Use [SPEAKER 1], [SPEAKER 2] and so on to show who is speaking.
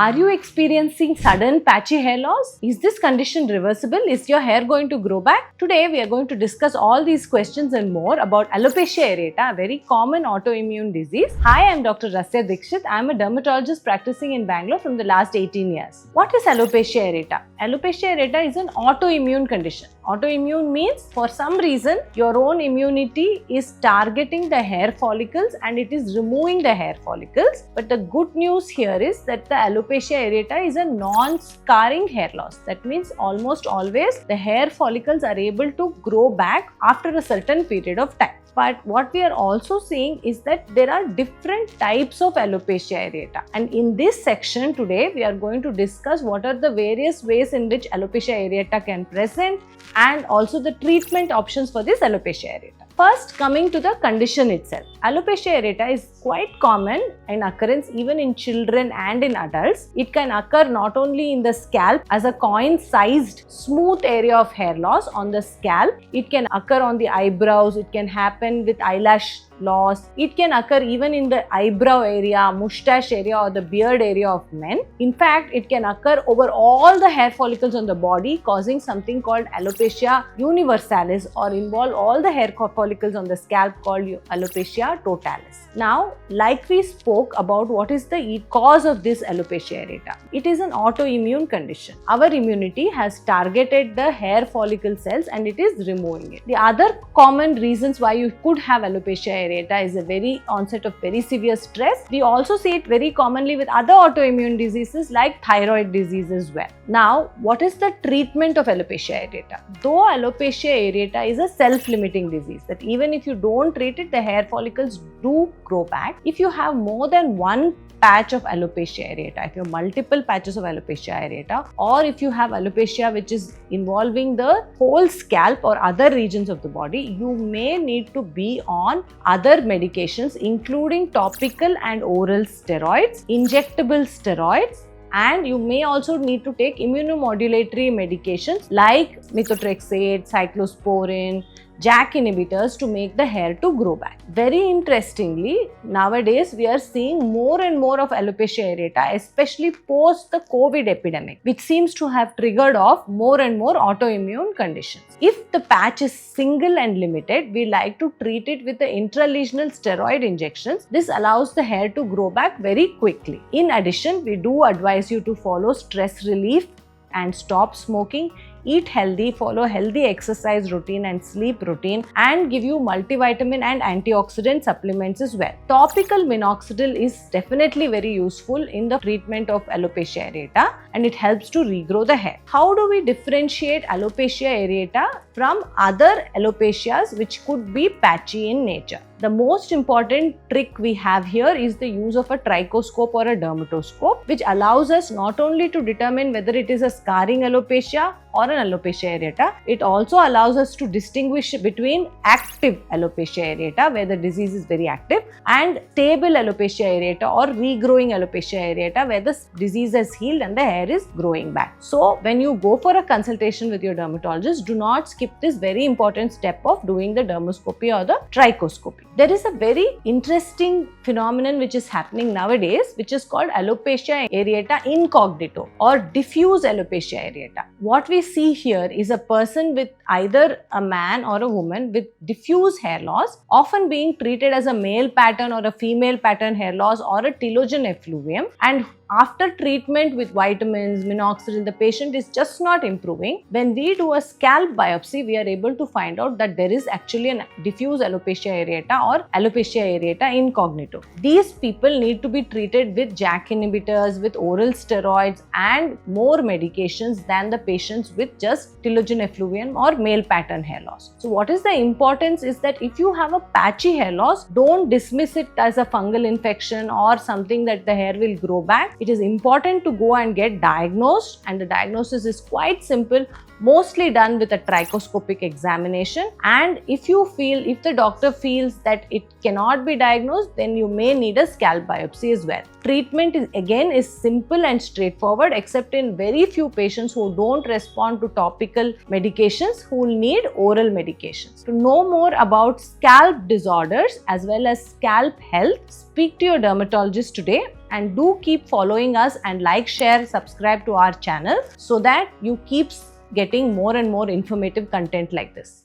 [SPEAKER 1] Are you experiencing sudden patchy hair loss? Is this condition reversible? Is your hair going to grow back? Today we are going to discuss all these questions and more about alopecia areata, a very common autoimmune disease. Hi, I am Dr. Rasya Dixit. I am a dermatologist practicing in Bangalore from the last 18 years. What is alopecia areata? Alopecia areata is an autoimmune condition. Autoimmune means for some reason your own immunity is targeting the hair follicles and it is removing the hair follicles. But the good news here is that the alopecia areata is a non-scarring hair loss. That means almost always the hair follicles are able to grow back after a certain period of time. But what we are also seeing is that there are different types of alopecia areata. And in this section today, we are going to discuss what are the various ways in which alopecia areata can present and also the treatment options for this alopecia areata. First, coming to the condition itself. Alopecia areata is quite common in occurrence even in children and in adults. It can occur not only in the scalp as a coin-sized smooth area of hair loss on the scalp. It can occur on the eyebrows. It can happen with eyelash loss. It can occur even in the eyebrow area, moustache area or the beard area of men. In fact, it can occur over all the hair follicles on the body, causing something called alopecia universalis or involve all the hair follicles on the scalp called alopecia totalis. Now, like we spoke about what is the cause of this alopecia areata. It is an autoimmune condition. Our immunity has targeted the hair follicle cells and it is removing it. The other common reasons why you could have alopecia areata is a very onset of very severe stress. We also see it very commonly with other autoimmune diseases like thyroid disease as well. Now, what is the treatment of alopecia areata? Though alopecia areata is a self-limiting disease, that even if you don't treat it, the hair follicles do grow back. If you have more than one patch of alopecia areata, if you have multiple patches of alopecia areata, or if you have alopecia which is involving the whole scalp or other regions of the body, you may need to be on other medications including topical and oral steroids, injectable steroids, and you may also need to take immunomodulatory medications like methotrexate, cyclosporin, JAK inhibitors to make the hair to grow back. Very interestingly, nowadays we are seeing more and more of alopecia areata, especially post the COVID epidemic, which seems to have triggered off more and more autoimmune conditions. If the patch is single and limited, we like to treat it with the intralesional steroid injections. This allows the hair to grow back very quickly. In addition, we do advise you to follow stress relief and stop smoking, eat healthy, follow healthy exercise routine and sleep routine, and give you multivitamin and antioxidant supplements as well. Topical minoxidil is definitely very useful in the treatment of alopecia areata and it helps to regrow the hair. How do we differentiate alopecia areata from other alopecias which could be patchy in nature? The most important trick we have here is the use of a trichoscope or a dermatoscope, which allows us not only to determine whether it is a scarring alopecia or an alopecia areata, it also allows us to distinguish between active alopecia areata, where the disease is very active, and stable alopecia areata or regrowing alopecia areata, where the disease has healed and the hair is growing back. So, when you go for a consultation with your dermatologist, do not skip this very important step of doing the dermoscopy or the trichoscopy. There is a very interesting phenomenon which is happening nowadays, which is called alopecia areata incognito or diffuse alopecia areata. What we see here is a person with either a man or a woman with diffuse hair loss, often being treated as a male pattern or a female pattern hair loss or a telogen effluvium, and after treatment with vitamins, minoxidil, the patient is just not improving. When we do a scalp biopsy, we are able to find out that there is actually a diffuse alopecia areata or alopecia areata incognito. These people need to be treated with JAK inhibitors, with oral steroids and more medications than the patients with just telogen effluvium or male pattern hair loss. So what is the importance is that if you have a patchy hair loss, don't dismiss it as a fungal infection or something that the hair will grow back. It is important to go and get diagnosed, and the diagnosis is quite simple. mostly done with a trichoscopic examination. And if the doctor feels that it cannot be diagnosed, then you may need a scalp biopsy as well. Treatment is simple and straightforward, except in very few patients who don't respond to topical medications, who will need oral medications. To know more about scalp disorders as well as scalp health, speak to your dermatologist today, and do keep following us and like, share, subscribe to our channel so that you keep getting more and more informative content like this.